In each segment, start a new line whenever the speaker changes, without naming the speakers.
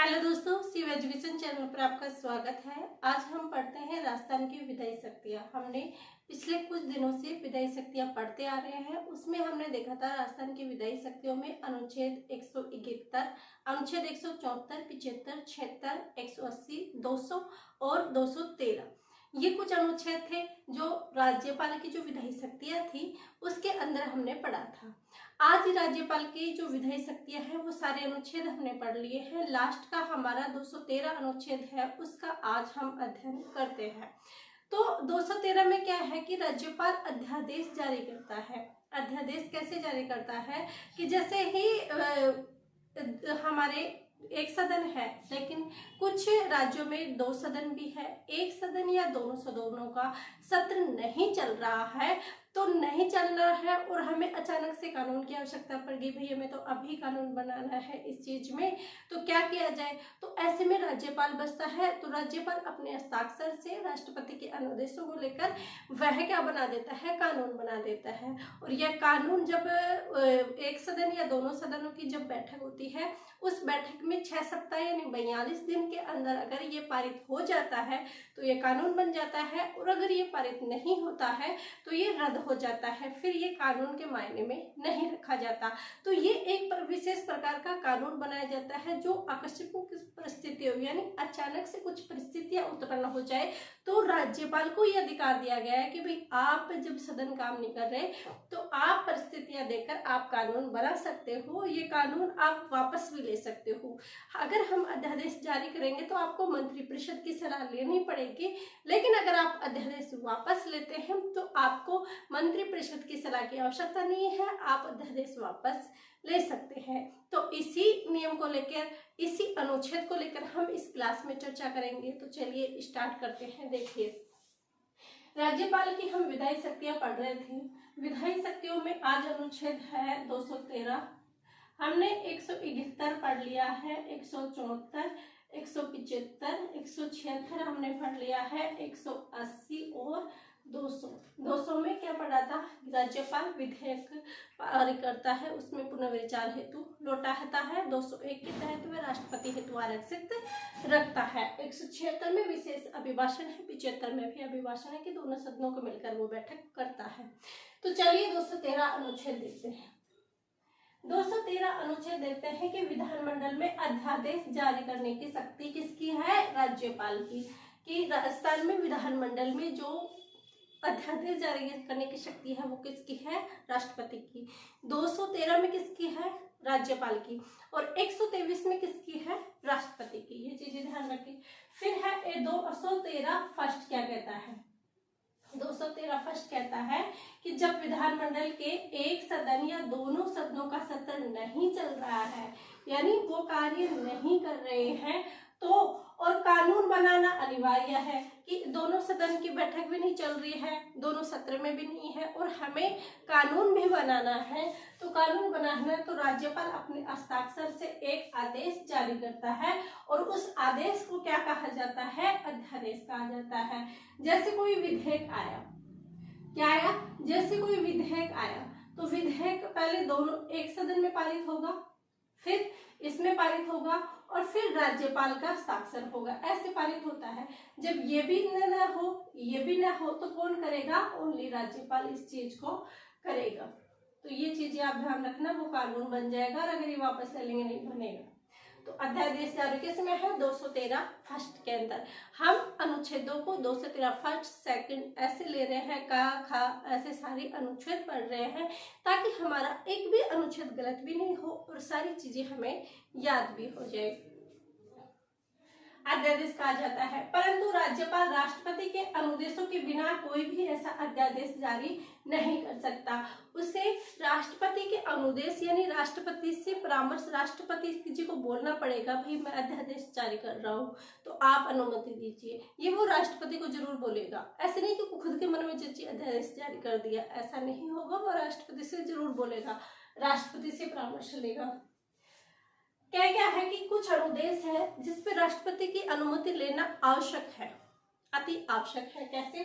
Hello दोस्तों, Shiv education channel पर आपका स्वागत है। आज हम पढ़ते हैं राजस्थान की विधायी शक्तियाँ। हमने पिछले कुछ दिनों से विधायी शक्तियाँ पढ़ते आ रहे हैं। उसमें हमने देखा था राजस्थान की विधायी शक्तियों में अनुच्छेद 171, अनुच्छेद 174, 75, 76, 180, 200 और 213। ये कुछ अनुच्छेद थे जो राज्यपाल की जो विधायी शक्तियाँ थी उसके अंदर हमने पढ़ा था। आज राज्यपाल की जो विधायी शक्तियां हैं वो सारे अनुच्छेद हमने पढ़ लिए हैं। लास्ट का हमारा 213 अनुच्छेद है, उसका आज हम अध्ययन करते हैं। तो 213 में क्या है कि राज्यपाल अध्यादेश जारी करता है। अध्यादेश कैसे जारी करता है कि जैसे ही हमारे एक सदन है, लेकिन कुछ राज्यों में 2 सदन भी है, एक सदन या दोनों सदनों का सत्र नहीं चल रहा है, तो नहीं चल रहा है और हमें अचानक से कानून की आवश्यकता पड़ गई, भाई हमें तो अभी कानून बनाना है इस चीज में, तो क्या किया जाए। तो ऐसे में राज्यपाल बचता है। तो राज्यपाल अपने हस्ताक्षर से राष्ट्रपति के अनुदेशों को लेकर वह क्या बना देता है, कानून बना देता है। और यह कानून जब एक सदन या दोनों सदनों की जब बैठक होती है, उस बैठक में 6 सप्ताह यानी 42 दिन के अंदर अगर ये पारित हो जाता है तो ये कानून बन जाता है, और अगर ये पारित नहीं होता है तो ये रद्द हो जाता है, फिर ये कानून के मायने में नहीं रखा जाता। तो ये एक विशेष प्रकार का कानून बनाया जाता है जो आकस्मिक परिस्थितियों यानी अचानक से कुछ परिस्थितियां उत्पन्न हो जाए तो राज्यपाल को यह अधिकार दिया गया है कि भाई आप जब सदन काम नहीं कर रहे तो आप परिस्थितियां देखकर आप कानून बना सकते हो, ये कानून आप वापस भी ले सकते हो। अगर हम अध्यादेश जारी करेंगे तो आपको मंत्रिपरिषद की सलाह लेनी पड़ेगी, लेकिन अगर आप अध्यादेश वापस लेते हैं तो आपको मंत्रिपरिषद की सलाह की आवश्यकता नहीं है, आप अध्यादेश वापस ले सकते हैं। तो इसी नियम को लेकर, इसी अनुच्छेद को लेकर हम इस क्लास में चर्चा करेंगे। तो चलिए स्टार्ट करते हैं। देखिए, राज्यपाल की हम विधायी शक्तियां पढ़ रहे थे। विधायी शक्तियों में आज अनुच्छेद है 213। हमने 171 पढ़ लिया है, 174, 175, 176 हमने पढ़ लिया है, 180 और 200 में क्या पढ़ा था, राज्यपाल विधेयक पारित करता है, उसमें पुनर्विचार हेतु लौटाता है। 201 के तहत वह राष्ट्रपति हेतु आरक्षित रखता है। 176 में विशेष अभिभाषण है, 75 में भी अभिभाषण है कि दोनों सदनों को मिलकर वो बैठक करता है। तो चलिए 213 अनुच्छेद देखते हैं। 213 अनुच्छेद देखते हैं कि विधानमंडल में अध्यादेश जारी करने की शक्ति किसकी है, राज्यपाल की। कि राजस्थान में विधानमंडल में जो अध्यादेश जारी करने की शक्ति है वो किसकी है, राष्ट्रपति की। 213 में किसकी है, राज्यपाल की। और 123 में किसकी है, राष्ट्रपति की। ये चीजें ध्यान रखिए। फिर है 213 फर्स्ट क्या कहता है, 213 फर्स्ट कहता है कि जब विधानमंडल के एक सदन या दोनों सदनों का सत्र नहीं चल रहा है, यानी वो कार्य नहीं कर रहे हैं, तो और कानून बनाना अनिवार्य है कि दोनों सदन की बैठक भी नहीं चल रही है, दोनों सत्र में भी नहीं है, और हमें कानून भी बनाना है। तो कानून बनाना है तो राज्यपाल अपने हस्ताक्षर से एक आदेश जारी करता है, और उस आदेश को क्या कहा जाता है, अध्यादेश कहा जाता है। जैसे कोई विधेयक आया, क्या आया, जैसे कोई विधेयक आया तो विधेयक पहले दोनों एक सदन में पारित होगा, फिर इसमें पारित होगा, और फिर राज्यपाल का हस्ताक्षर होगा, ऐसे पारित होता है। जब ये भी न हो, ये भी न हो, तो कौन करेगा, ओनली राज्यपाल इस चीज को करेगा। तो ये चीजें आप ध्यान रखना, वो कानून बन जाएगा, और अगर ये वापस ले लेंगे नहीं बनेगा। तो अध्यादेश जारी किस में है, 213 फर्स्ट के अंदर। हम अनुच्छेदों को 213 फर्स्ट सेकंड ऐसे ले रहे हैं, का खा ऐसे सारी अनुच्छेद पढ़ रहे हैं, ताकि हमारा एक भी अनुच्छेद गलत भी नहीं हो और सारी चीजें हमें याद भी हो जाए। अध्यादेश कहा जाता है, परंतु राज्यपाल राष्ट्रपति के अनुदेशों के बिना कोई भी ऐसा अध्यादेश जारी नहीं कर सकता। उसे राष्ट्रपति के अनुदेश यानी राष्ट्रपति से परामर्श, राष्ट्रपति जी को बोलना पड़ेगा, भाई मैं अध्यादेश जारी कर रहा हूँ तो आप अनुमति दीजिए। ये वो राष्ट्रपति को जरूर बोलेगा, ऐसे नहीं कि खुद के मन में चिट्ठी अध्यादेश जारी कर दिया, ऐसा नहीं होगा। वो राष्ट्रपति से जरूर बोलेगा, राष्ट्रपति से परामर्श लेगा। क्या क्या है कि कुछ अनुदेश है जिस पे राष्ट्रपति की अनुमति लेना आवश्यक है, अति आवश्यक है। कैसे,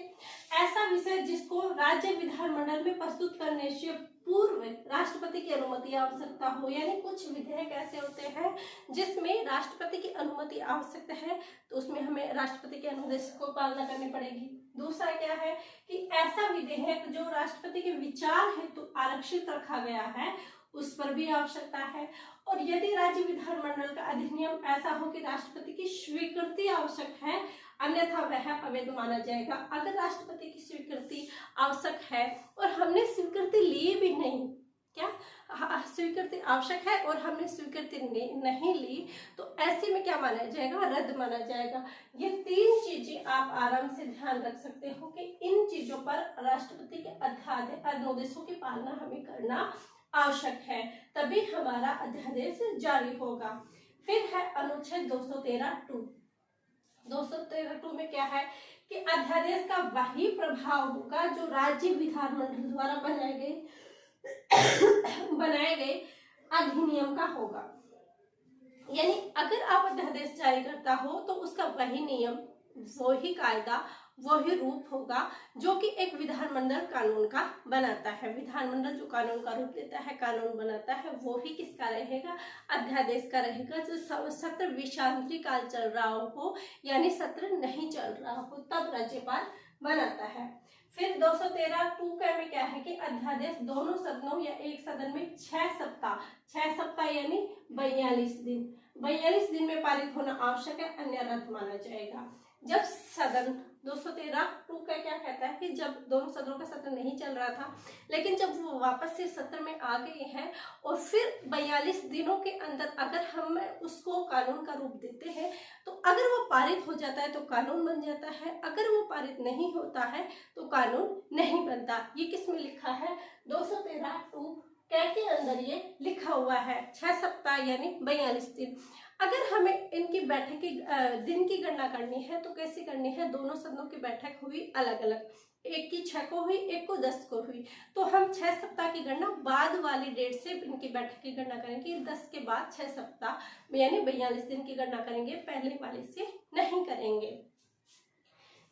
ऐसा विषय जिसको राज्य विधानमंडल में प्रस्तुत करने से पूर्व राष्ट्रपति की अनुमति आवश्यकता हो, यानी कुछ विधेयक ऐसे होते हैं जिसमें राष्ट्रपति की अनुमति आवश्यक है, तो उसमें हमें राष्ट्रपति के अनुदेश को पालना करनी पड़ेगी। दूसरा क्या है कि ऐसा विधेयक जो राष्ट्रपति के विचार हेतु आरक्षित रखा गया है, उस पर भी आवश्यकता है। और यदि राज्य विधानमंडल का अधिनियम ऐसा हो कि राष्ट्रपति की स्वीकृति आवश्यक है, अन्यथा वह अवैध माना जाएगा। अगर राष्ट्रपति की स्वीकृति आवश्यक है और हमने स्वीकृति ली भी नहीं, क्या स्वीकृति आवश्यक है और हमने स्वीकृति नहीं ली, तो ऐसे में क्या माना जाएगा, रद्द माना जाएगा। ये 3 चीजें आप आराम से ध्यान रख सकते हो कि इन चीजों पर राष्ट्रपति के अनुदेशों की पालना हमें करना आवश्यक है, तभी हमारा अध्यादेश जारी होगा। फिर है अनुच्छेद 213(2). 213(2) में क्या है कि अध्यादेश का वही प्रभाव होगा जो राज्य विधानमंडल द्वारा बनाए गए अधिनियम का होगा। यानी अगर आप अध्यादेश जारी करता हो तो उसका वही नियम, वही कायदा, वही रूप होगा जो कि एक विधानमंडल कानून का बनाता है। विधानमंडल जो कानून का रूप देता है, कानून बनाता है, वो ही किसका रहेगा, अध्यादेश का रहेगा। जो सत्र विश्रांति काल चल रहा हो, यानी सत्र नहीं चल रहा हो, तब राज्यपाल बनाता है। फिर 213(2) में क्या है कि अध्यादेश दोनों सदनों या एक सदन में 6 सप्ताह यानी 42 दिन में पारित होना आवश्यक है, अन्य रद्द माना जाएगा। जब सदन 213(2) का क्या कहता है कि जब दोनों सदनों का सत्र नहीं चल रहा था, लेकिन जब वो वापस से सत्र में आ गए हैं और फिर 42 दिनों के अंदर अगर हम उसको कानून का रूप देते हैं, तो अगर वो पारित हो जाता है तो कानून बन जाता है, अगर वो पारित नहीं होता है तो कानून नहीं बनता। ये किस में लिखा है, 213(2) के अंदर ये लिखा हुआ है। 6 सप्ताह यानी 42 दिन। अगर हमें इनकी बैठक की दिन की गणना करनी है तो कैसे करनी है, दोनों सदनों की बैठक हुई अलग अलग, एक की 6 को हुई, एक को 10 को हुई, तो हम 6 सप्ताह की गणना बाद वाली डेट से इनकी बैठक की गणना करेंगे। 10 के बाद 6 सप्ताह यानी 42 दिन की गणना करेंगे, पहले वाले से नहीं करेंगे।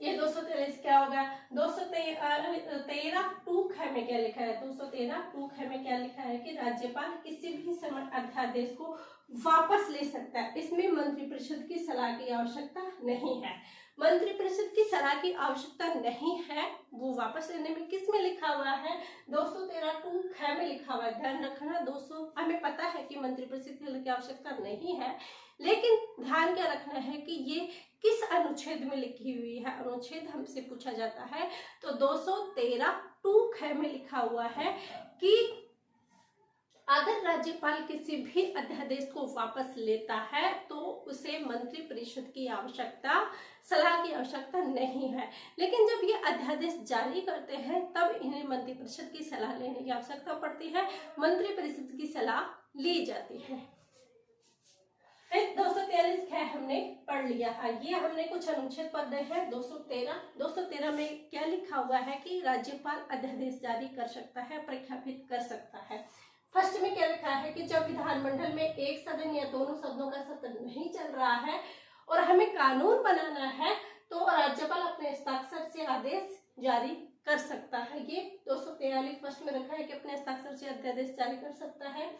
ये 243 क्या होगा, 213(2) में क्या लिखा है, 213(2) में क्या लिखा है कि राज्यपाल किसी भी समय अध्यादेश को वापस ले सकता है। इसमें मंत्रिपरिषद की सलाह की आवश्यकता नहीं है। मंत्रिपरिषद की सलाह की आवश्यकता नहीं है, वो वापस लेने में किस में लिखा हुआ है, 213(2) में लिखा हुआ है। ध्यान रखना, 200 हमें पता है कि मंत्रिपरिषद की आवश्यकता नहीं है, लेकिन ध्यान क्या रखना है कि ये किस अनुच्छेद में लिखी हुई है। अनुच्छेद हमसे पूछा जाता है, तो 213(2) में लिखा हुआ है कि अगर राज्यपाल किसी भी अध्यादेश को वापस लेता है तो उसे मंत्रिपरिषद की आवश्यकता, सलाह की आवश्यकता नहीं है। लेकिन जब ये अध्यादेश जारी करते हैं तब इन्हें मंत्रिपरिषद की सलाह लेने की आवश्यकता पड़ती है, मंत्रिपरिषद की सलाह ली जाती है। फिर 243 हमने पढ़ लिया है, ये हमने कुछ अनुच्छेद पढ़े हैं। 213 में क्या लिखा हुआ है कि राज्यपाल अध्यादेश जारी कर सकता है, प्रख्यापित कर सकता है। फर्स्ट में क्या लिखा है कि जब विधानमंडल में एक सदन या दोनों सदनों का सत्र नहीं चल रहा है और हमें कानून बनाना है, तो राज्यपाल अपने हस्ताक्षर से आदेश जारी कर सकता है। ये 243 फर्स्ट में रखा है कि अपने हस्ताक्षर से अध्यादेश जारी कर सकता है।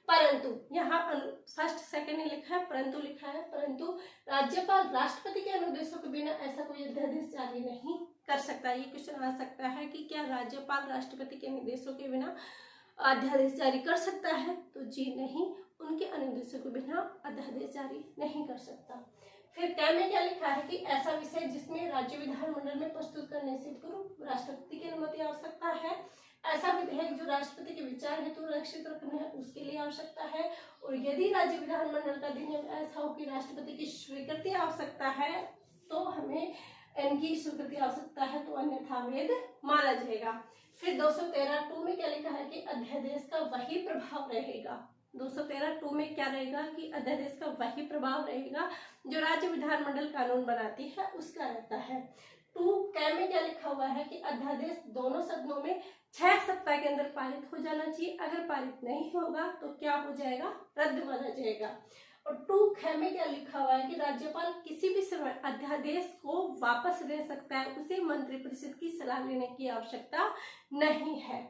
परंतु यहाँ फर्स्ट सेकंड में लिखा है, परंतु लिखा है, परंतु राज्यपाल राष्ट्रपति के अनुदेशों के बिना ऐसा कोई अध्यादेश जारी नहीं कर सकता। ये क्वेश्चन आ सकता है कि क्या राज्यपाल राष्ट्रपति के निर्देशों के बिना अध्यादेश जारी कर सकता है, तो जी नहीं, उनके अनुदेशों के बिना अध्यादेश जारी नहीं कर सकता। फिर क्या में क्या लिखा है कि ऐसा विषय जिसमें राज्य विधानमंडल में प्रस्तुत करने से पूर्व राष्ट्रपति की अनुमति आवश्यकता है, ऐसा विधेयक जो राष्ट्रपति के विचार हेतु रक्षित रखने है उसके लिए आवश्यकता है, और यदि राज्य विधानमंडल का अधिनियम ऐसा हो कि राष्ट्रपति की स्वीकृति आवश्यकता है तो हमें इनकी स्वीकृति आवश्यकता है, तो अन्यथा वैध माना जाएगा। फिर 213(2) में क्या लिखा है कि अध्यादेश का वही प्रभाव रहेगा। 213(2) में क्या रहेगा कि अध्यादेश का वही प्रभाव रहेगा जो राज्य विधानमंडल कानून बनाती है उसका रहता है। 2 में क्या लिखा हुआ है कि अध्यादेश दोनों सदनों में 6 सप्ताह के अंदर पारित हो जाना चाहिए, अगर पारित नहीं होगा तो क्या हो जाएगा, रद्द माना जाएगा। और 2 में क्या लिखा हुआ है कि राज्यपाल किसी भी समय अध्यादेश को वापस ले सकता है, उसे मंत्रिपरिषद की सलाह लेने की आवश्यकता नहीं है।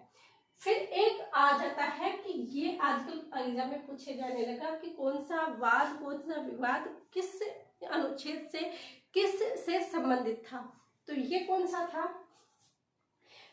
फिर एक आ जाता है कि ये आजकल एग्जाम में पूछे जाने लगा कि कौन सा वाद, कौन सा विवाद किस अनुच्छेद से, किस से संबंधित था। तो ये कौन सा था?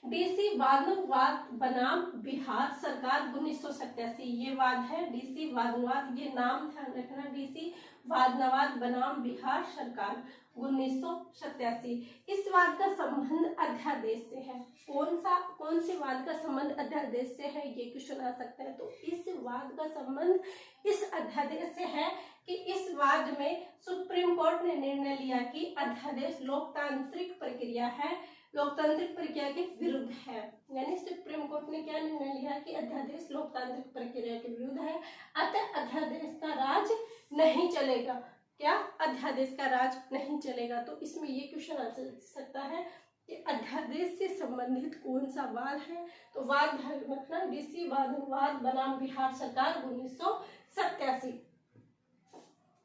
डीसी वादनवाद बनाम बिहार सरकार 1987। ये वाद है डीसी वादनवाद, ये नाम ध्यान रखना, डीसी वादनवाद बनाम बिहार सरकार 1987। इस वाद का संबंध अध्यादेश से है। कौन से वाद का संबंध अध्यादेश से है, ये क्वेश्चन आ सकता है। तो इस वाद का संबंध इस अध्यादेश से है कि इस वाद में सुप्रीम कोर्ट ने निर्णय लिया कि अध्यादेश लोकतांत्रिक प्रक्रिया है, लोकतांत्रिक प्रक्रिया के विरुद्ध है। यानी सुप्रीम कोर्ट ने क्या निर्णय लिया कि अध्यादेश लोकतांत्रिक प्रक्रिया के विरुद्ध है, अतः अध्यादेश का राज नहीं चलेगा। क्या? अध्यादेश का राज नहीं चलेगा। तो इसमें ये क्वेश्चन आ सकता है कि अध्यादेश से संबंधित कौन सा वाद है। तो वाद मतलब डीसी वादनवाद बनाम बिहार सरकार 1987।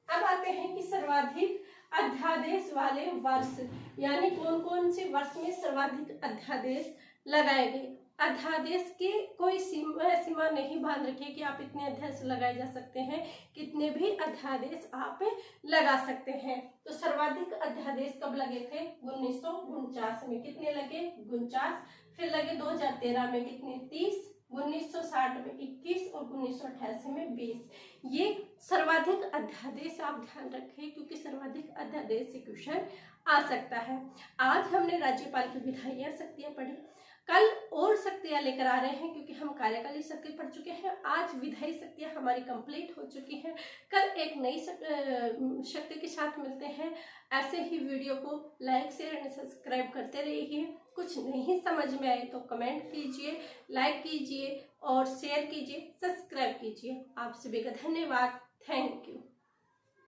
अब आते हैं कि सर्वाधिक अध्यादेश वाले वर्ष, यानी कौन कौन से वर्ष में सर्वाधिक अध्यादेश लगाए गए। अध्यादेश के कोई सीमा नहीं बांध रखी कि आप इतने अध्यादेश लगाए जा सकते हैं, कितने भी अध्यादेश आप लगा सकते हैं। तो सर्वाधिक अध्यादेश कब लगे थे? 1949 में। कितने लगे? 49। फिर लगे 2013 में कितने? 30। 1960 में 21 और 1988 में 20। ये सर्वाधिक अध्यादेश आप ध्यान रखें, क्योंकि सर्वाधिक अध्यादेश से क्वेश्चन आ सकता है। आज हमने राज्यपाल की विधायी शक्तियां पढ़ी, कल और शक्तियां लेकर आ रहे हैं, क्योंकि हम कार्यकाली शक्ति पढ़ चुके हैं। आज विधायी शक्तियां हमारी कंप्लीट हो चुकी हैं। कल एक नई शक्ति के साथ मिलते हैं। ऐसे ही वीडियो को लाइक, शेयर एंड सब्सक्राइब करते रहिए। कुछ नहीं समझ में आए तो कमेंट कीजिए, लाइक कीजिए और शेयर कीजिए, सब्सक्राइब कीजिए। आप सभी का धन्यवाद। Thank you.